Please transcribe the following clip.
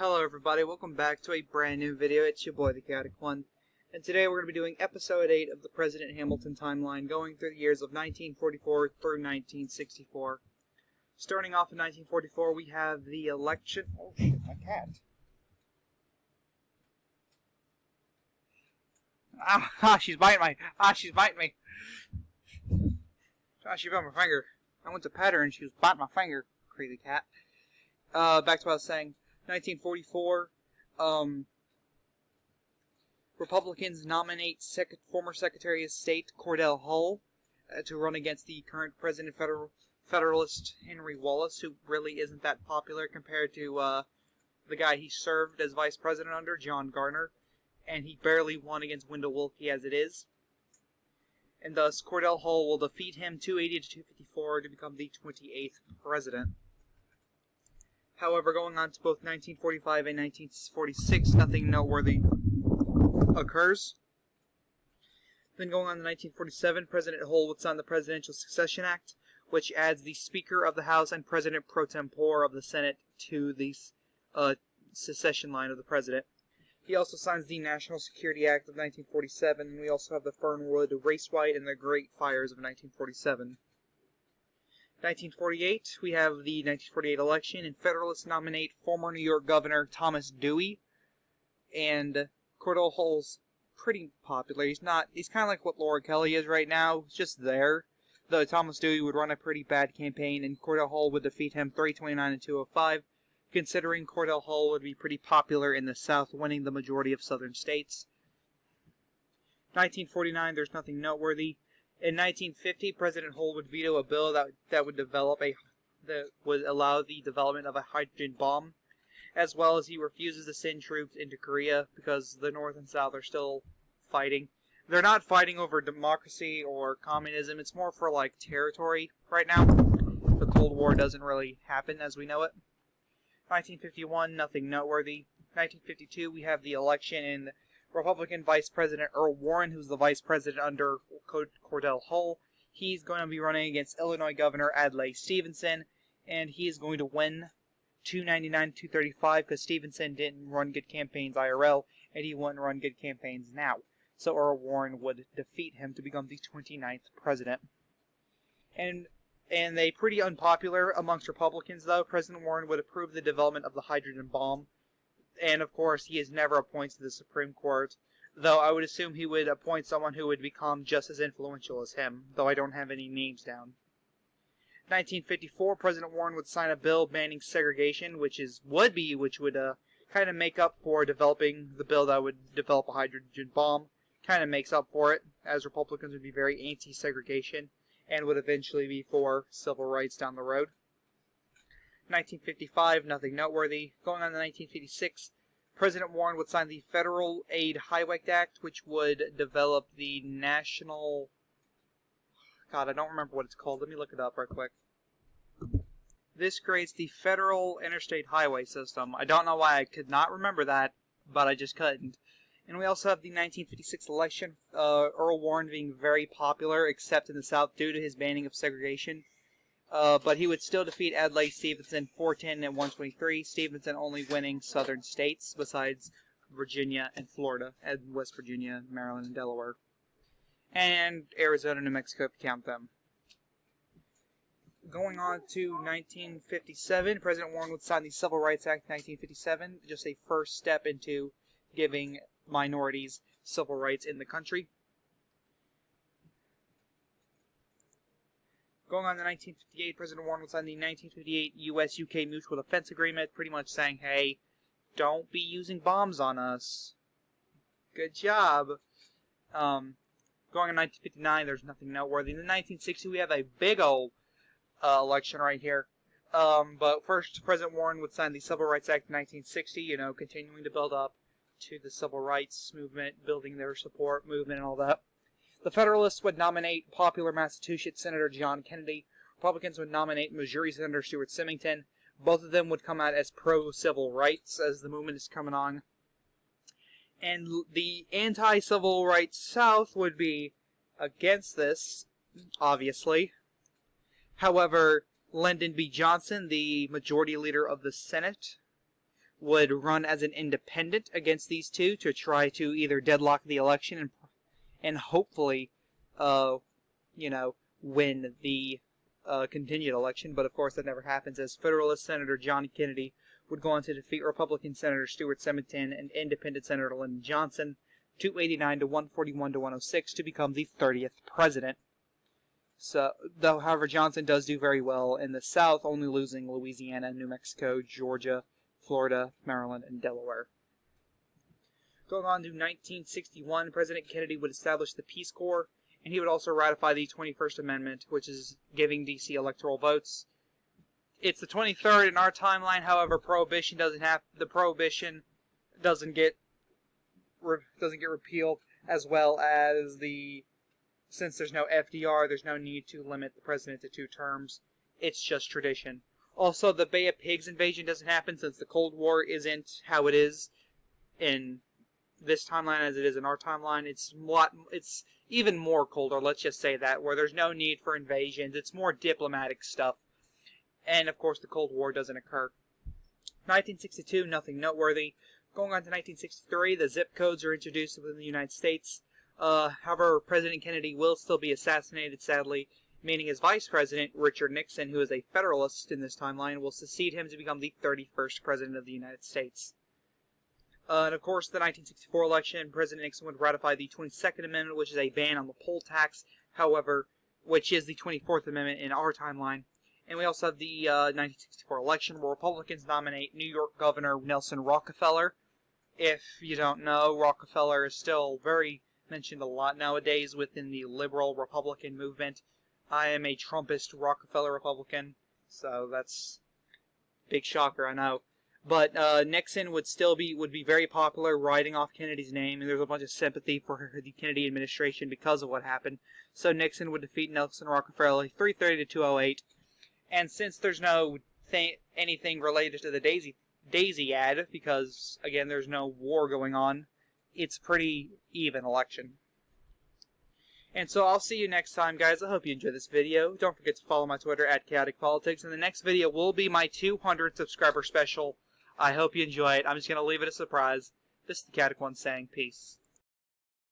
Hello everybody, welcome back to a brand new video. It's your boy the Chaotic One, and today we're going to be doing episode 8 of the President Hamilton timeline, going through the years of 1944 through 1964. Starting off in 1944, we have the election... Oh shit, my cat. She's biting me. She's biting me. She bit my finger. I went to pet her and she was biting my finger. Crazy cat. Back to what I was saying. 1944, Republicans nominate former Secretary of State Cordell Hull to run against the current President Federalist Henry Wallace, who really isn't that popular compared to the guy he served as Vice President under, John Garner, and he barely won against Wendell Willkie as it is. And thus, Cordell Hull will defeat him 280 to 254 to become the 28th President. However, going on to both 1945 and 1946, nothing noteworthy occurs. Then going on to 1947, President Hull would sign the Presidential Succession Act, which adds the Speaker of the House and President pro tempore of the Senate to the succession line of the President. He also signs the National Security Act of 1947, and we also have the Fernwood Race Riot and the Great Fires of 1947. 1948, we have the 1948 election, and Federalists nominate former New York Governor Thomas Dewey. And Cordell Hull's pretty popular. He's kind of like what Laura Kelly is right now, just there. Though Thomas Dewey would run a pretty bad campaign, and Cordell Hull would defeat him 329 and 205, considering Cordell Hull would be pretty popular in the South, winning the majority of southern states. 1949, there's nothing noteworthy. In 1950, President Hull would veto a bill that would allow the development of a hydrogen bomb, as well as he refuses to send troops into Korea because the North and South are still fighting. They're not fighting over democracy or communism, it's more for like territory right now. The Cold War doesn't really happen as we know it. 1951, nothing noteworthy. 1952, we have the election, and Republican Vice President Earl Warren, who's the Vice President under Cordell Hull, he's going to be running against Illinois Governor Adlai Stevenson, and he is going to win 299-235 because Stevenson didn't run good campaigns IRL, and he wouldn't run good campaigns now. So Earl Warren would defeat him to become the 29th president. And a pretty unpopular amongst Republicans, though, President Warren would approve the development of the hydrogen bomb. And, of course, he is never appointed to the Supreme Court, though I would assume he would appoint someone who would become just as influential as him, though I don't have any names down. 1954, President Warren would sign a bill banning segregation, which would kind of make up for developing the bill that would develop a hydrogen bomb. Kind of makes up for it, as Republicans would be very anti-segregation, and would eventually be for civil rights down the road. 1955, nothing noteworthy. Going on to 1956, President Warren would sign the Federal Aid Highway Act, which would develop the national... God, I don't remember what it's called. Let me look it up right quick. This creates the Federal Interstate Highway System. I don't know why I could not remember that, but I just couldn't. And we also have the 1956 election, Earl Warren being very popular, except in the South due to his banning of segregation. But he would still defeat Adlai Stevenson 410 and 123, Stevenson only winning southern states besides Virginia and Florida, and West Virginia, Maryland, and Delaware. And Arizona and New Mexico if you count them. Going on to 1957, President Warren would sign the Civil Rights Act of 1957, just a first step into giving minorities civil rights in the country. Going on to 1958, President Warren would sign the 1958 U.S.-UK Mutual Defense Agreement, pretty much saying, hey, don't be using bombs on us. Good job. Going on 1959, there's nothing noteworthy. In 1960, we have a big old election right here. But first, President Warren would sign the Civil Rights Act of 1960, continuing to build up to the civil rights movement, building their support movement and all that. The Federalists would nominate popular Massachusetts Senator John Kennedy. Republicans would nominate Missouri Senator Stuart Symington. Both of them would come out as pro-civil rights as the movement is coming on. And the anti-civil rights South would be against this, obviously. However, Lyndon B. Johnson, the majority leader of the Senate, would run as an independent against these two to try to either deadlock the election and hopefully, win the continued election. But of course, that never happens, as Federalist Senator John Kennedy would go on to defeat Republican Senator Stuart Symington and Independent Senator Lyndon Johnson 289 to 141 to 106 to become the 30th president. So, though, however, Johnson does do very well in the South, only losing Louisiana, New Mexico, Georgia, Florida, Maryland, and Delaware. Going on to 1961, President Kennedy would establish the Peace Corps, and he would also ratify the 21st Amendment, which is giving D.C. electoral votes. It's the 23rd in our timeline. However, Prohibition doesn't get repealed, as well as since there's no FDR, there's no need to limit the president to 2 terms. It's just tradition. Also, the Bay of Pigs invasion doesn't happen since the Cold War isn't how it is in this timeline as it is in our timeline. It's even more colder, let's just say that, where there's no need for invasions. It's more diplomatic stuff. And, of course, the Cold War doesn't occur. 1962, nothing noteworthy. Going on to 1963, the zip codes are introduced within the United States. However, President Kennedy will still be assassinated, sadly, meaning his vice president, Richard Nixon, who is a Federalist in this timeline, will succeed him to become the 31st president of the United States. And of course, the 1964 election, President Nixon would ratify the 22nd Amendment, which is a ban on the poll tax, however, which is the 24th Amendment in our timeline. And we also have the 1964 election, where Republicans nominate New York Governor Nelson Rockefeller. If you don't know, Rockefeller is still very mentioned a lot nowadays within the liberal Republican movement. I am a Trumpist Rockefeller Republican, so that's a big shocker, I know. But Nixon would be very popular, writing off Kennedy's name, and there's a bunch of sympathy for the Kennedy administration because of what happened. So Nixon would defeat Nelson Rockefeller 330 to 208. And since there's no anything related to the Daisy ad, because again there's no war going on, it's pretty even election. And so I'll see you next time, guys. I hope you enjoyed this video. Don't forget to follow my Twitter at ChaoticPolitics. And the next video will be my 200 subscriber special. I hope you enjoy it. I'm just going to leave it a surprise. This is the Chaotic One saying peace.